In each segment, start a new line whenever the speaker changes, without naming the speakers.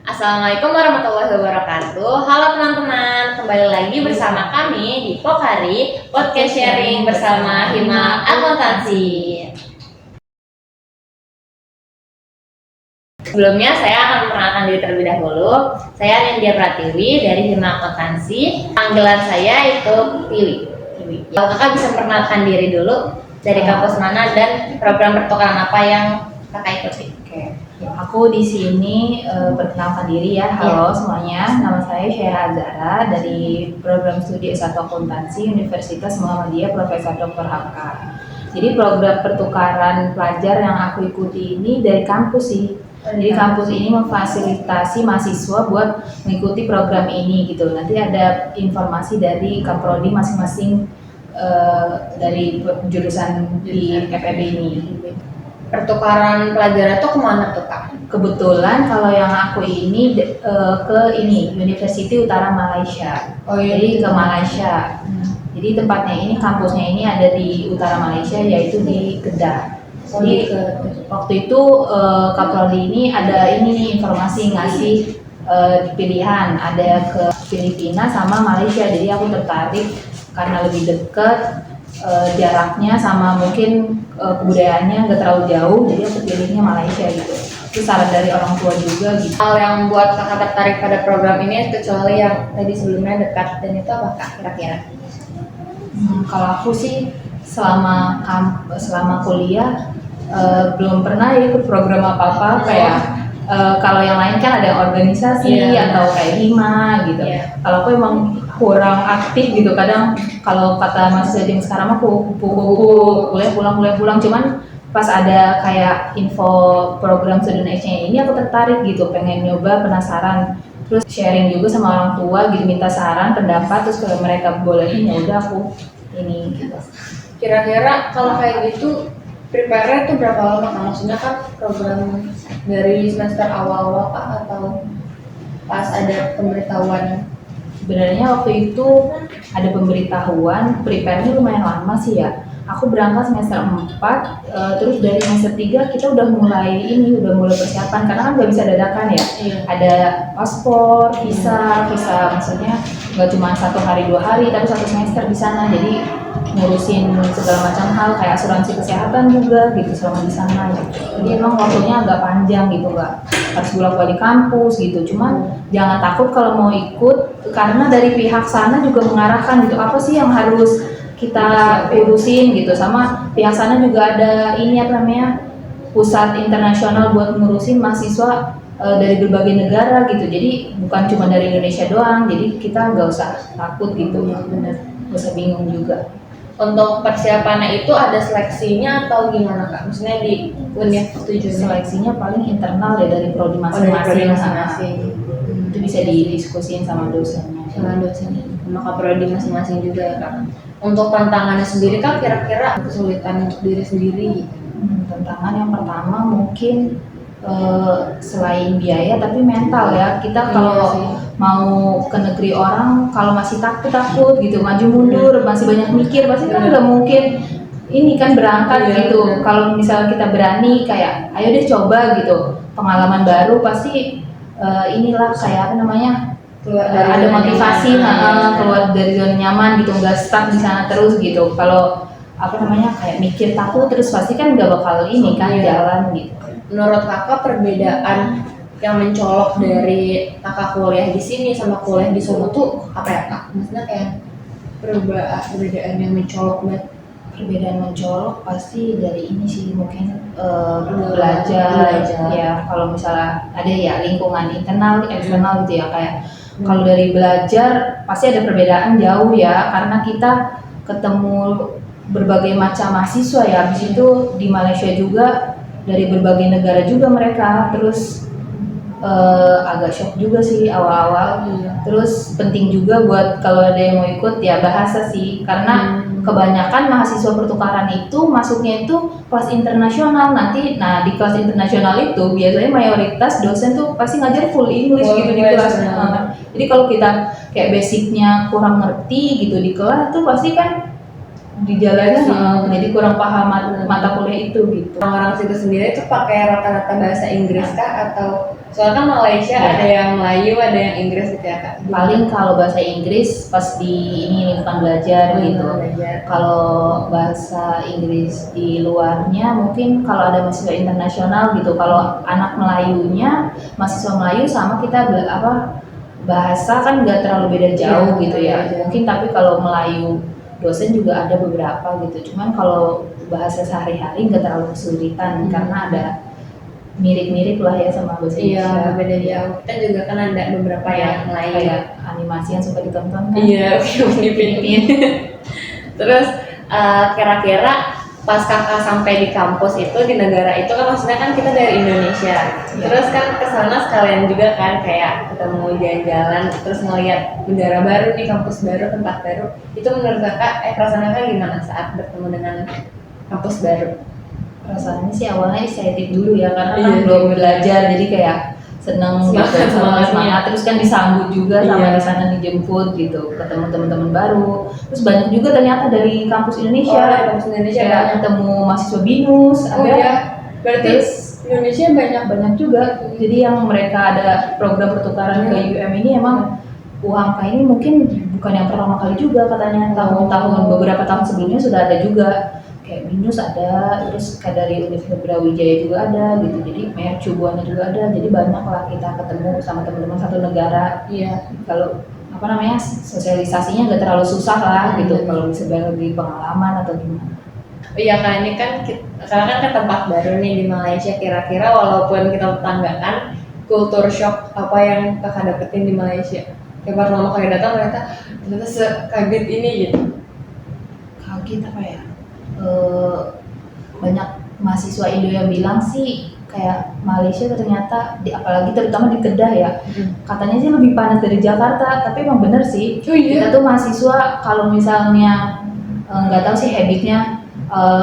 Assalamualaikum warahmatullahi wabarakatuh. Halo teman-teman, kembali lagi bersama kami di Pokari Podcast Sharing bersama Hima Akuntansi. Sebelumnya saya akan memperkenalkan diri terlebih dahulu. Saya Nindya Pratiwi dari Hima Akuntansi. Panggilan saya itu Tiwi. Kakak bisa memperkenalkan diri dulu, dari kampus mana dan program pertukaran apa yang kakak ikuti?
Aku di sini perkenalkan diri ya. Halo semuanya, nama saya Syaira Azhara dari program studi S1 Akuntansi Universitas Muhammadiyah Profesor Dr. Hamka. Jadi program pertukaran pelajar yang aku ikuti ini dari kampus sih. Jadi kampus ini memfasilitasi mahasiswa buat mengikuti program ini gitu. Nanti ada informasi dari Kaprodi masing-masing dari jurusan di FEB ini.
Pertukaran pelajar itu kemana tuh Kak?
Kebetulan kalau yang aku ini ke University Utara Malaysia. Jadi ke Malaysia. Jadi tempatnya ini, kampusnya ini ada di Utara Malaysia, yaitu di Kedah. Jadi waktu itu Kaprodi ini ada ini informasi ngasih pilihan, ada ke Filipina sama Malaysia. Jadi aku tertarik karena lebih dekat. Jaraknya sama mungkin kebudayaannya nggak terlalu jauh, jadi aku pilihnya Malaysia gitu. Itu saran dari orang tua juga gitu.
Hal yang membuat kakak tertarik pada program ini kecuali yang tadi sebelumnya dekat, dan itu apa Kak kira-kira?
Kalau aku sih selama kuliah belum pernah ikut program apa-apa kayak kalau yang lain kan ada organisasi atau kayak Hima gitu. Kalau aku emang kurang aktif gitu, kadang kalau kata mahasiswa jam sekarang aku kupu-kupu kuliah pulang, cuman pas ada kayak info program student exchange ini aku tertarik gitu, pengen nyoba, penasaran, terus sharing juga sama orang tua gitu, minta saran, pendapat, terus kalau mereka bolehin ya udah aku ini gitu.
Kira-kira kalau kayak gitu prepare tuh berapa lama Kak? Maksudnya kan program dari semester awal-awal Kak atau pas ada pemberitahuan?
Sebenarnya waktu itu ada pemberitahuan, prepare-nya lumayan lama sih ya. Aku berangkat semester 4, terus dari semester 3 kita udah mulai persiapan, karena kan nggak bisa dadakan ya. Ada paspor, visa maksudnya nggak cuma 1 hari 2 hari, tapi 1 semester di sana. Jadi ngurusin segala macam hal kayak asuransi kesehatan juga gitu selama di sana gitu. Jadi emang waktunya agak panjang gitu, nggak harus bolak-balik kampus gitu. Cuman jangan takut kalau mau ikut, karena dari pihak sana juga mengarahkan gitu apa sih yang harus kita urusin gitu, sama pihak sana juga ada ini apa namanya, pusat internasional buat ngurusin mahasiswa dari berbagai negara gitu. Jadi bukan cuma dari Indonesia doang, jadi kita nggak usah takut gitu ya, benar, nggak usah bingung juga.
Untuk persiapannya itu ada seleksinya atau gimana Kak? Maksudnya di Univ tujuannya?
Seleksinya paling internal ya dari prodi masing-masing. Itu bisa didiskusin sama dosennya.
Sama kaprodi masing-masing juga ya Kak. Untuk tantangannya sendiri Kak, kira-kira kesulitan untuk diri sendiri?
Tantangan yang pertama mungkin selain biaya tapi mental ya. Kita kalau mau ke negeri orang, kalau masih takut gitu, maju mundur, masih banyak mikir, pasti kan nggak mungkin ini kan berangkat gitu. Kalau misalnya kita berani kayak ayo deh coba gitu, pengalaman baru pasti inilah kayak apa namanya, ada motivasi keluar dari zona nyaman gitu, nggak stuck di sana terus gitu. Kalau apa namanya kayak mikir takut terus pasti kan nggak bakal ini kan jalan gitu.
Menurut kakak perbedaan yang mencolok dari kakak kuliah di sini sama kuliah di Solo tuh apa ya Kak? Maksudnya kayak perbedaan yang mencolok banget.
Perbedaan mencolok pasti dari ini sih, mungkin belajar ya. Kalau misalnya ada ya lingkungan internal, eksternal gitu ya, kayak kalau dari belajar pasti ada perbedaan jauh ya, karena kita ketemu berbagai macam mahasiswa ya. Habis itu di Malaysia juga dari berbagai negara juga mereka, terus agak shock juga sih awal-awal. Terus penting juga buat kalau ada yang mau ikut ya bahasa sih, karena kebanyakan mahasiswa pertukaran itu masuknya itu kelas internasional nanti. Nah di kelas internasional itu biasanya mayoritas dosen tuh pasti ngajar full English gitu di kelas. Jadi kalau kita kayak basicnya kurang ngerti gitu di kelas tuh pasti kan di jalannya
Iya.
jadi kurang paham mata kuliah itu gitu.
Orang-orang situ sendiri tuh pakai rata-rata bahasa Inggris kah atau soalnya kan Malaysia
Iya.
ada yang Melayu ada yang Inggris gitu ya kak?
Paling kalau bahasa Inggris pas di ini bukan belajar gitu.
Belajar.
Kalau bahasa Inggris di luarnya mungkin kalau ada mahasiswa internasional gitu. Kalau anak Melayunya mahasiswa Melayu sama kita bahasa kan nggak terlalu beda jauh
Iya,
gitu
beda
ya.
jauh.
Mungkin tapi kalau Melayu dosen juga ada beberapa gitu. Cuman kalau bahasa sehari-hari nggak terlalu kesulitan karena ada mirip-mirip lah ya sama bahasa
Iya,
Indonesia.
beda jauh. Kita juga kan ada beberapa yang lain.
Kayak animasi yang suka ditonton kan.
Iya, Filipin. Terus kira-kira pas kakak sampai di kampus itu di negara itu kan maksudnya kan kita dari Indonesia. Terus kan kesana sekalian juga kan kayak ketemu jalan-jalan terus ngeliat negara baru nih, kampus baru, tempat baru. Itu menurut kakak perasaan kakak gimana saat bertemu dengan kampus baru?
Perasaannya sih awalnya excited dulu ya karena kan
Iya.
belum belajar jadi kayak seneng
Semangat,
gitu, semangat terus kan disambut juga sama
Iya.
di sana dijemput gitu, ketemu teman-teman baru. Terus banyak juga ternyata dari kampus Indonesia.
Oh, dari kampus Indonesia
kayak
banyak.
ketemu mahasiswa BINUS,
Oh
ada
ya, berarti
Terus
Indonesia banyak
juga. Jadi yang mereka ada program pertukaran ke UM ini emang UHAMKA ini mungkin bukan yang pertama kali juga katanya, tahun-tahun beberapa tahun sebelumnya sudah ada juga. Kayak BINUS ada, terus kayak dari Universitas Brawijaya juga ada gitu. Jadi Mercu Buana juga ada. Jadi banyak lah kita ketemu sama teman-teman satu negara.
Iya.
Kalau sosialisasinya nggak terlalu susah lah gitu. Kalau bisa berbagi pengalaman atau gimana.
Iya kan ini kan sekarang kan ke tempat baru nih di Malaysia, kira-kira walaupun kita tetanggaan, culture shock apa yang kakak dapetin di Malaysia? Kayak pertama kali datang ternyata sekaget ini gitu.
Kaget apa ya? Banyak mahasiswa Indo yang bilang sih kayak Malaysia ternyata apalagi terutama di Kedah ya, katanya sih lebih panas dari Jakarta, tapi emang bener sih.
Oh iya.
Kita tuh mahasiswa kalau misalnya nggak tahu sih habitnya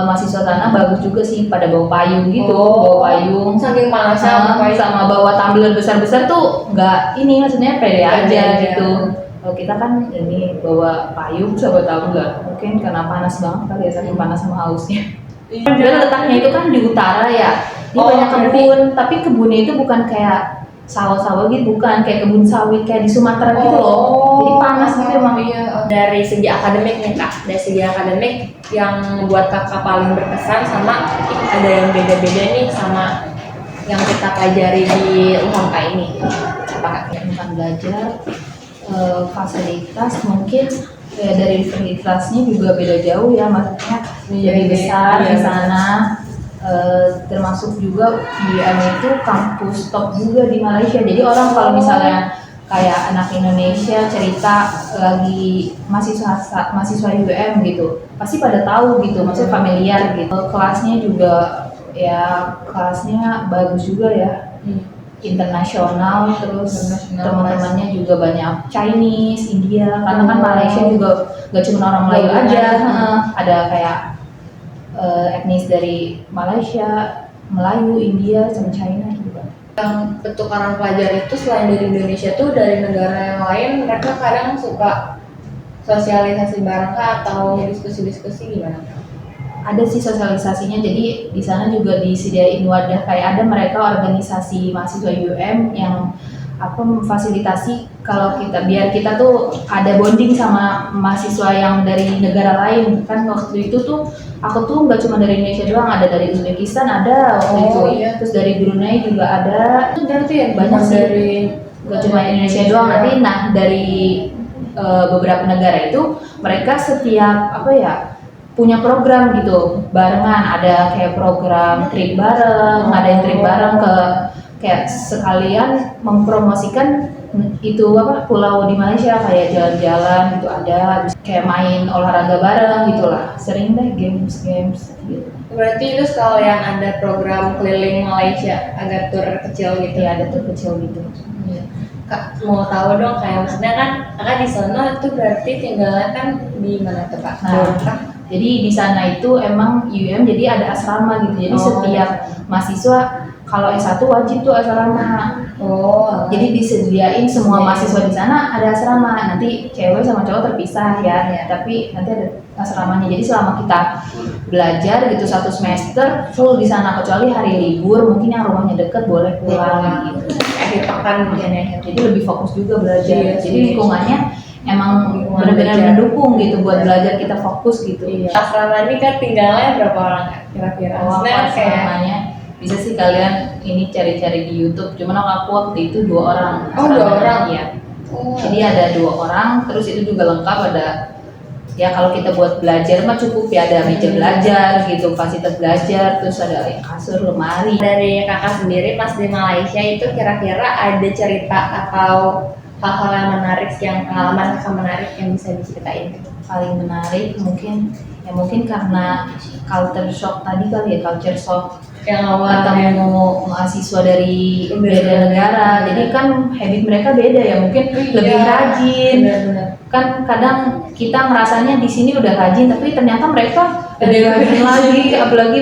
mahasiswa sana bagus juga sih pada bawa payung gitu, bawa payung.
Saking panasnya
sama bawa tumbler besar-besar tuh nggak ini maksudnya pede aja gitu. Kalau kita kan ini bawa payung sama tumbler, mungkin karena panas banget kali ya saking panas sama hausnya. Dan letaknya itu kan di utara ya, di banyak kebun, tapi kebunnya itu bukan kayak sawah-sawah gitu, bukan kayak kebun sawit kayak di Sumatera gitu loh. Jadi panas gitu emang.
Iya. Dari segi akademik nih kak, dari segi akademik yang buat kakak paling berkesan sama ada yang beda-beda nih sama yang kita pelajari di UHAMKA ini. Apa kak?
Bukan belajar, fasilitas mungkin dari universitasnya juga beda jauh ya, maksudnya lebih besar di sana. Termasuk juga UM itu kampus top juga di Malaysia. Jadi orang kalau misalnya kayak anak Indonesia cerita lagi mahasiswa UM gitu, pasti pada tahu gitu, maksudnya familiar gitu. Kelasnya juga ya kelasnya bagus juga ya. Internasional, terus teman-temannya juga banyak Chinese, India, karena kan Malaysia juga gak cuma orang Melayu aja, ada kayak etnis dari Malaysia, Melayu, India, sama China juga.
Yang pertukaran pelajar itu selain dari Indonesia tuh dari negara yang lain mereka kadang suka sosialisasi bareng kah atau diskusi-diskusi gimana?
Ada sih sosialisasinya, jadi di sana juga disediain wadah kayak ada mereka organisasi mahasiswa UM yang memfasilitasi kalau kita biar kita tuh ada bonding sama mahasiswa yang dari negara lain. Kan waktu itu tuh aku tuh nggak cuma dari Indonesia doang, ada dari Uzbekistan ada waktu itu, terus dari Brunei juga ada.
Berarti ya
Banyak sih,
dari
nggak cuma Indonesia doang. Nanti dari beberapa negara itu mereka setiap punya program gitu barengan, ada kayak program trip bareng, ada yang trip bareng ke kayak sekalian mempromosikan itu pulau di Malaysia, kayak jalan-jalan gitu, ada kayak main olahraga bareng gitulah, sering deh games gitu.
Berarti itu sekalian ada program keliling Malaysia, ada tur kecil gitu
ya, ada tur kecil gitu.
Kak mau tahu dong, kayak maksudnya kan kakak di sana tuh berarti tinggalnya kan di mana tuh kak?
Jadi di sana itu emang UM jadi ada asrama gitu, jadi setiap mahasiswa kalau S1 wajib tuh asrama. Jadi disediain semua mahasiswa di sana ada asrama. Nanti cewek sama cowok terpisah ya. Tapi nanti ada asramanya. Jadi selama kita belajar gitu 1 semester full di sana, kecuali hari libur mungkin yang rumahnya deket boleh pulang gitu.
Akhir pekan mungkin ya.
Jadi lebih fokus juga belajar.
Iya,
Jadi
sih.
lingkungannya emang
Lingkungan
benar-benar
belajar.
mendukung gitu buat belajar kita fokus gitu.
Asrama ini kan tinggalnya berapa orang Kak? Kira-kira?
Oh,
Maksudnya
apa
kayak
namanya? Bisa sih kalian ini cari-cari di YouTube. Cuman aku waktu itu 2 orang.
Oh, 2 orang?
Iya.
oh,
Jadi ada 2 orang, terus itu juga lengkap ada ya kalau kita buat belajar mah cukup ya, ada meja belajar gitu, fasilitas belajar, terus ada kasur, lemari.
dari kakak sendiri pas di Malaysia itu kira-kira ada cerita atau hal-hal yang menarik, yang pengalaman kakak menarik yang bisa diceritain?
Paling menarik mungkin karena culture shock tadi kali ya, culture shock
Yang awal
ketemu mahasiswa dari
Beda
beda negara, jadi kan habit mereka beda ya, mungkin lebih rajin.
Benar-benar.
Kan kadang kita merasanya di sini udah rajin, tapi ternyata mereka lebih rajin lagi, apalagi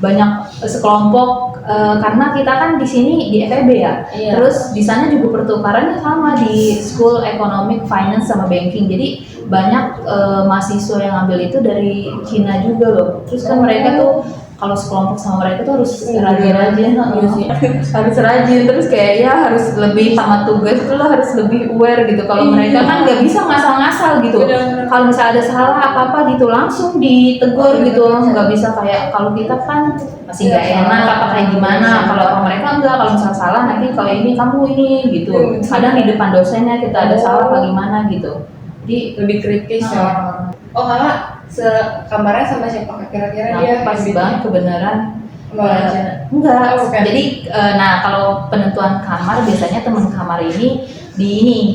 banyak sekelompok karena kita kan di sini di FEB ya.
Iya.
Terus di sana juga pertukarannya sama di School Economic Finance sama Banking. Jadi banyak mahasiswa yang ambil itu dari Cina juga loh. Terus kan mereka tuh kalau sekelompok sama mereka tuh harus rajin-rajin, harus rajin, terus kayak ya harus lebih sama tugas itu lo harus lebih aware gitu. Kalau mereka kan nggak bisa ngasal-ngasal gitu.
Benar-benar.
Kalau misalnya ada salah apa-apa gitu langsung ditegur gitu, nggak bisa kayak kalau kita kan masih nggak enak apa kayak gimana. Kalau mereka enggak, kalau misalnya salah nanti kalau ini kamu ini gitu. Kadang di depan dosennya kita ada salah apa gimana gitu. Jadi
Lebih kritis ya. Oh kakak sekamarnya sama siapa Kak? Kira-kira
nah,
dia
pas
habit
banget kebenaran.
orang Cina?
Enggak,
Oh, bukan.
jadi nah kalau penentuan kamar biasanya teman kamar ini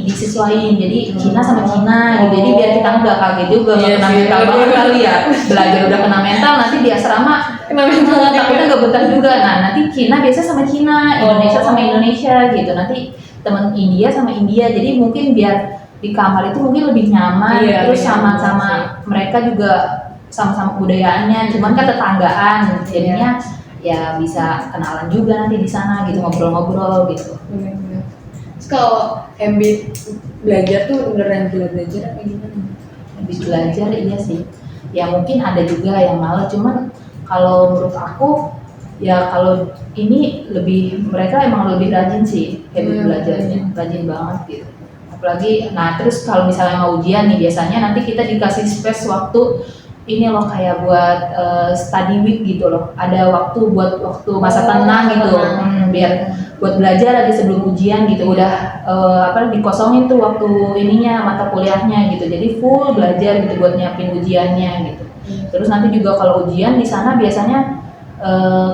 disesuaiin, jadi Cina sama Cina gitu. Jadi biar kita nggak kaget juga, nggak
Iya
kena
sih,
mental
bener.
banget kali ya, belajar udah kena mental, nanti di asrama takutnya nggak betah juga. Nah nanti Cina biasa sama Cina, Indonesia sama Indonesia gitu, nanti teman India sama India, jadi mungkin biar di kamar itu mungkin lebih nyaman.
Iya,
Terus
iya,
sama-sama mereka juga sama-sama kebudayaannya, cuman kan tetanggaan, jadinya ya bisa kenalan juga nanti di sana gitu, ngobrol-ngobrol gitu.
Benar-benar. Terus kalau habit belajar tuh beneran gila belajar apa gimana?
Habis belajar iya sih, ya mungkin ada juga yang malas, cuman kalau menurut aku ya kalau ini mereka emang lebih rajin sih habit belajarnya, rajin banget gitu. Apalagi, nah terus kalau misalnya mau ujian nih biasanya nanti kita dikasih space waktu ini loh kayak buat study week gitu loh, ada waktu buat masa tenang gitu, biar buat belajar aja sebelum ujian gitu, udah dikosongin tuh waktu ininya mata kuliahnya gitu, jadi full belajar gitu buat nyiapin ujiannya gitu. Terus nanti juga kalau ujian di sana biasanya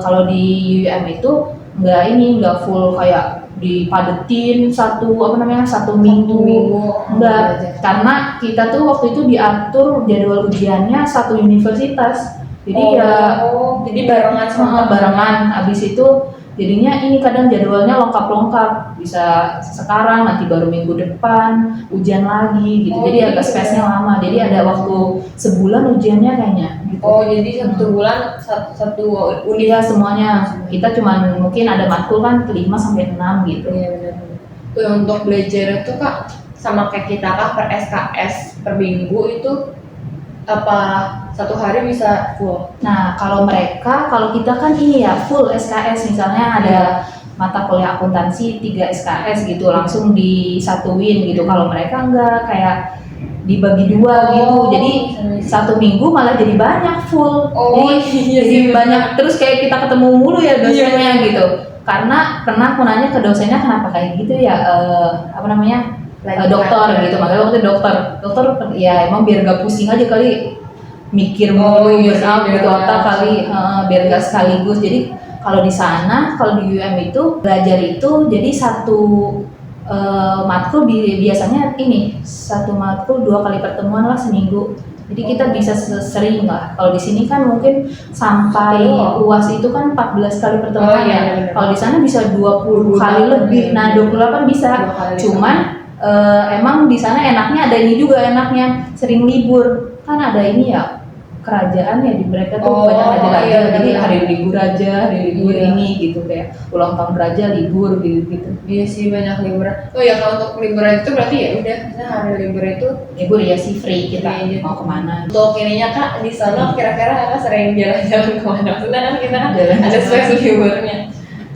kalau di UM itu nggak full kayak dipadetin satu minggu. Enggak, karena kita tuh waktu itu diatur jadwal ujiannya satu universitas, jadi
jadi barengan sama
barengan. Abis itu jadinya ini kadang jadwalnya lengkap, bisa sekarang nanti baru minggu depan ujian lagi gitu. Jadi agak space-nya lama, jadi ada waktu sebulan ujiannya kayaknya gitu.
Oh jadi 1 bulan satu
Iya semuanya, kita cuman mungkin ada matkul kan 5 sampai 6 gitu.
Iya benar-benar. Tuh untuk belajar itu Kak sama kayak kita Kak per SKS per minggu itu apa satu hari bisa full?
Nah kalau kita kan ini ya full SKS, misalnya ada mata kuliah akuntansi 3 SKS gitu langsung disatuin gitu. Kalau mereka enggak, kayak dibagi 2 gitu, jadi 1 minggu malah jadi banyak full. Jadi banyak, terus kayak kita ketemu mulu ya dosennya gitu. Karena pernah aku nanya ke dosennya kenapa kayak gitu ya, dokter gitu, makanya waktu dokter ya emang biar gak pusing aja kali, mikir mulu burn out gitu otak kali, biar gak sekaligus. Jadi kalau di sana, kalau di UM itu belajar itu jadi satu matkul biasanya ini satu matkul 2 kali pertemuan lah seminggu. Jadi kita bisa sering lah. Kalau di sini kan mungkin sampai UAS itu kan 14 kali pertemuan ya. Kalau di sana bisa 20 kali lebih. Nah 28 bisa. Cuman emang di sana enaknya ada ini juga, enaknya sering libur. Kan ada ini ya, kerajaan ya, di mereka tuh
Oh,
banyak raja-raja,
iya,
jadi
benar.
hari libur raja, hari libur
Iya.
ini gitu, kayak ulang tahun raja libur gitu.
Iya sih banyak liburan. Oh ya kalau untuk liburan itu berarti ya udah kita hari libur itu
Libur ya sih, free kita
Iya.
mau kemana.
untuk ininya Kak di sana kira-kira Kakak sering jalan-jalan kemana? Maksudnya kan kita kan
Jalan-jalan.
ada spesial liburnya.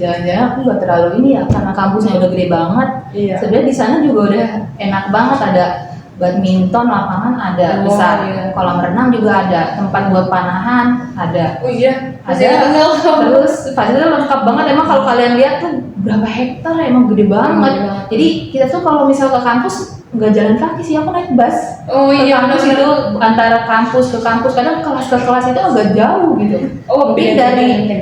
Jalan-jalan aku nggak terlalu ini ya, karena kampusnya udah gede banget.
Iya.
Sebenarnya di sana juga udah enak banget, ada badminton, lapangan ada,
Oh,
bisa
iya.
kolam renang juga ada, tempat buat panahan ada.
Oh iya.
Ada.
Fasilitasnya lengkap.
Terus fasilitasnya lengkap banget, emang kalau kalian lihat tuh berapa hektar, emang gede banget.
Gede banget.
Jadi kita tuh kalau misal ke kampus nggak jalan kaki sih, aku naik bus.
Oh
Ke
iya.
kampus
benar-benar.
itu antara kampus ke kampus, kadang kelas ke kelas itu agak jauh gitu.
Oh
Mungkin
iya,
dari
iya.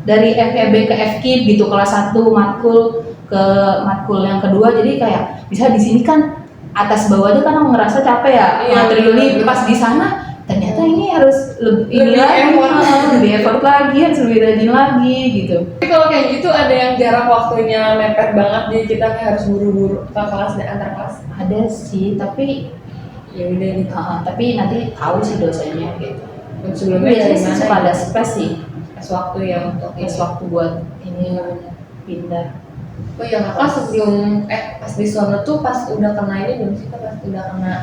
dari FEB ke FKIP gitu, kelas 1 matkul ke matkul yang kedua, jadi kayak bisa di sini kan atas bawah aja kan aku ngerasa capek ya,
Iya,
ngantri lift.
bener.
Pas di sana ternyata ini harus lebih
Lebih
lagi,
effort.
lebih effort lagi, harus lebih rajin lagi gitu.
Tapi kalau kayak gitu ada yang jarak waktunya mepet banget jadi kita kayak harus buru-buru ke kelas dan antar kelas.
Ada sih, tapi
Ya udah gitu.
tapi nanti tahu sih dosennya gitu.
Dan sebelumnya
Biasanya
dari
sih
mana?
suka ada space sih,
Pas waktu ya untuk
pas
ini.
waktu buat ini pindah.
Oh iya Kakak sebelum pas di sana tuh pas udah kena ini belum sih Kak? Pas udah kena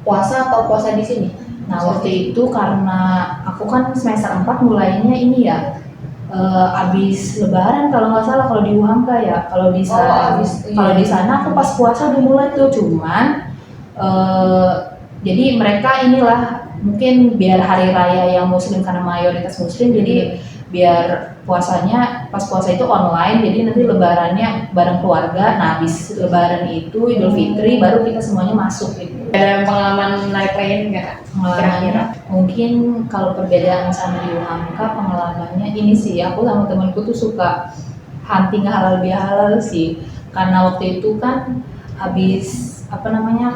puasa atau puasa di sini?
Nah waktu itu karena aku kan semester 4 mulainya ini ya, abis lebaran kalau nggak salah, kalau di UHAMKA ya. Kalau di sana,
abis, iya.
kalau di sana aku pas puasa udah mulai tuh, cuman jadi mereka inilah mungkin biar hari raya yang muslim karena mayoritas muslim, jadi biar puasanya pas puasa itu online, jadi nanti lebarannya bareng keluarga. Nah habis lebaran itu Idul Fitri baru kita semuanya masuk gitu.
Ada pengalaman naik plane nggak?
Pengalamannya mungkin kalau perbedaan sama di UHAMKA, pengalamannya ini sih, aku sama temanku tuh suka hunting halal bihalal sih, karena waktu itu kan habis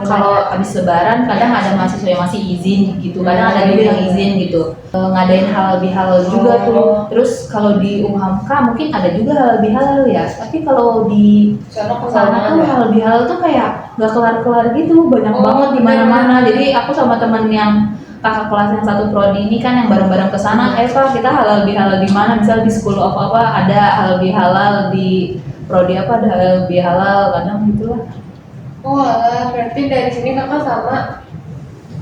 kalau habis lebaran kadang ada mahasiswa yang masih izin gitu, kadang ada juga yang izin gitu, ngadain halal bihalal juga tuh. Terus kalau di UHAMKA mungkin ada juga halal bihalal ya, tapi kalau di
Sana
sana tuh halal bihalal tuh kayak nggak kelar-kelar gitu, banyak banget di mana-mana. Jadi aku sama temen yang kakak kelas yang satu prodi ini kan yang bareng-bareng ke sana, Pak kita halal bihalal di mana? Misal di school of apa ada halal bihalal, di prodi apa ada halal bihalal, kadang gitulah.
Oh alah, berarti dari sini Kakak sama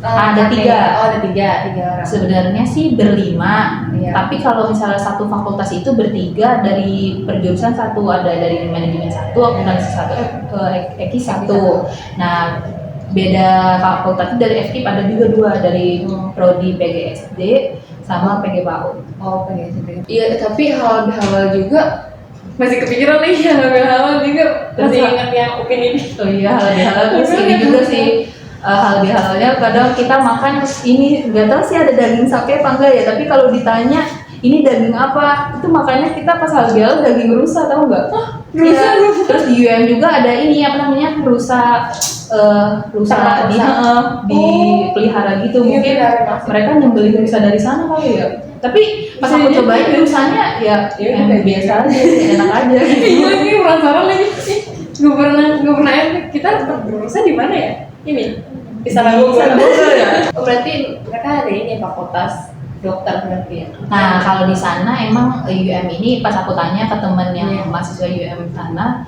Ada tiga.
Oh ada tiga orang.
Sebenarnya sih berlima,
Iya.
tapi kalau misalnya satu fakultas itu bertiga, dari perjurusan satu, ada dari manajemen satu, akuntansi satu, Eki satu. Nah beda fakultas itu dari FKIP ada juga dua, dari prodi PGSD sama PG PAUD.
Oh pengen. Iya tapi halal juga masih kepikiran nih halal juga masih
Terus,
ingat yang Upin ini.
Oh iya, halal terus ini juga sih, halal bihalalnya kadang kita makan ini nggak tahu sih ada daging sapi apa enggak ya, tapi kalau ditanya ini daging apa, itu makanya kita pas halal bihalal daging rusa, tahu nggak?
Rusa?
Iya. Terus di UM juga ada ini apa namanya, rusa
Ternak
di
rusa.
dipelihara gitu.
Iya,
Mungkin
pelihara rusa.
mereka nyembelih rusa dari sana kali ya. Tapi pas
Bisa
aku
jadi.
cobain rusanya ya yang
udah
biasa aja, enak aja gitu.
Iya ini penasaran lagi. Gue pernah kita tempat berusaha di mana ya? Ini di sana Bogor
ya.
Oh berarti mereka ada ini fakultas dokter berarti ya?
Nah kalau di sana emang UM ini, pas aku tanya ke temen yang
Iya.
mahasiswa UM sana,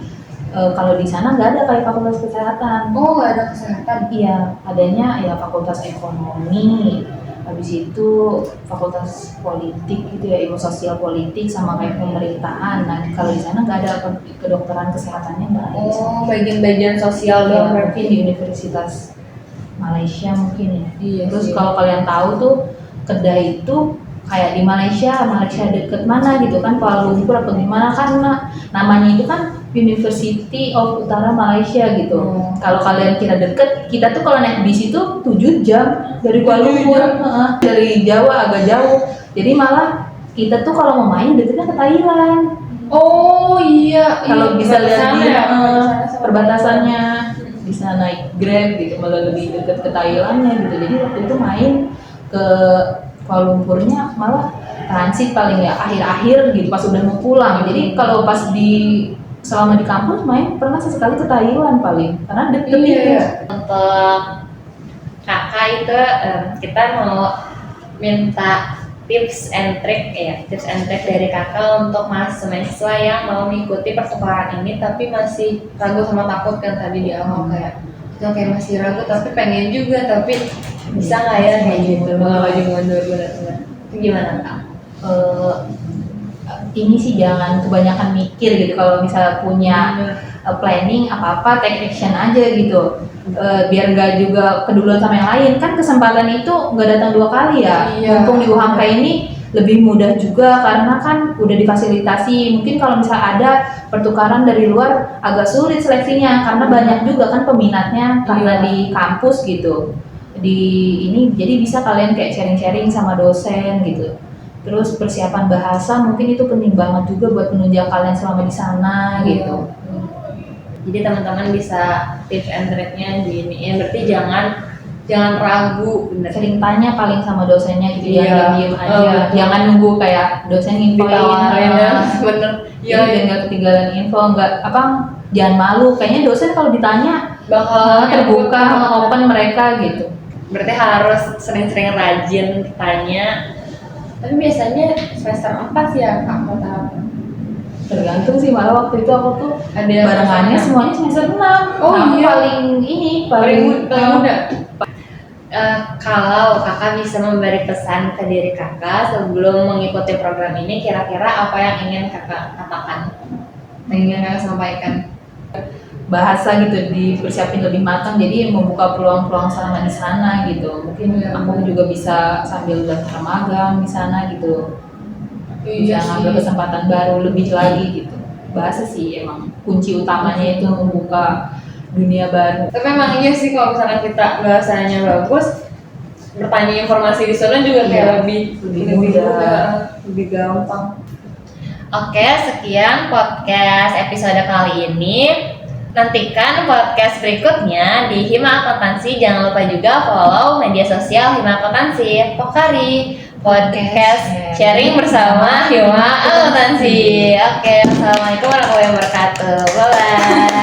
kalau di sana nggak ada kayak fakultas kesehatan.
Oh nggak ada kesehatan.
Iya, adanya ya fakultas ekonomi, habis itu fakultas politik gitu ya, ilmu sosial politik sama kayak pemerintahan. Nah kalau di sana nggak ada kedokteran kesehatannya, nggak ada.
Oh bagian-bagian sosial
Ya,
dong
mungkin
berarti.
di Universitas Malaysia mungkin ya.
Iya
Terus
sih.
kalau kalian tahu tuh kedai itu kayak di Malaysia deket mana gitu kan, Kuala Lumpur atau gimana, karena namanya itu kan University of Utara Malaysia gitu. Kalau kalian kira deket, kita tuh kalau naik bis itu 7 jam dari Kuala
7
Lumpur,
jam?
dari Jawa agak jauh. Jadi malah kita tuh kalau mau main deketnya ke Thailand.
Oh iya.
Kalau bisa lihat di
perbatasannya.
perbatasannya, bisa naik Grab gitu, malah lebih dekat ke Thailandnya gitu. Jadi waktu itu main ke Kuala Lumpurnya malah transit paling ya akhir-akhir gitu pas udah mau pulang. Jadi kalau pas selama di kampus main pernah sesekali ke Thailand paling, karena deket
Iya.
gitu.
Untuk kakak itu kita mau minta tips and trick dari kakak untuk mahasiswa yang mau mengikuti pertukaran ini tapi masih ragu sama takut kan tadi di awal kayak masih ragu tapi pengen juga tapi bisa nggak ya kayak gitu maju mundur benar-benar itu gimana kak?
Ini sih jangan kebanyakan mikir gitu. Kalau misalnya punya planning apa-apa take action aja gitu. Biar nggak juga keduluan sama yang lain. Kan kesempatan itu nggak datang 2 kali ya. Mumpung di UHAMKA ini lebih mudah juga karena kan udah difasilitasi. Mungkin kalau misalnya ada pertukaran dari luar agak sulit seleksinya karena banyak juga kan peminatnya karena di kampus gitu. Di ini jadi bisa kalian kayak sharing-sharing sama dosen gitu. Terus persiapan bahasa mungkin itu penting banget juga buat penunjang kalian selama di sana gitu.
Jadi teman-teman bisa tips and trick-nya diiniin. Berarti jangan ragu, bener.
Sering tanya paling sama dosennya gitu, jangan diem aja. Jangan nunggu kayak dosen infoin.
Bener.
Biar nggak ketinggalan info, jangan malu. Kayaknya dosen kalau ditanya
bakal
terbuka, open mereka gitu.
Berarti harus sering-sering rajin tanya. Tapi biasanya semester 4 sih ya kak tahapnya.
Tergantung sih, malah waktu itu aku tuh
ada
barengannya semuanya semester 6.
Iya.
Paling
muda. Kalau kakak bisa memberi pesan ke diri kakak sebelum mengikuti program ini, kira-kira apa yang ingin kakak katakan? Yang ingin kakak sampaikan?
Bahasa gitu dipersiapin lebih matang, jadi membuka peluang-peluang selama di sana gitu. Mungkin aku juga bisa sambil daftar magang di sana gitu. Bisa ngambil kesempatan baru lebih lagi gitu. Bahasa sih emang kunci utamanya itu membuka dunia baru.
Tapi emang iya sih kalau misalnya kita bahasanya bagus, bertanya informasi di sana juga kayak lebih mudah, lebih gampang. Oke, sekian podcast episode kali ini. Nantikan podcast berikutnya di Hima Akuntansi. Jangan lupa juga follow media sosial Hima Akuntansi. Pokari podcast sharing bersama Hima Akuntansi. Oke, assalamualaikum warahmatullahi wabarakatuh. Bye bye.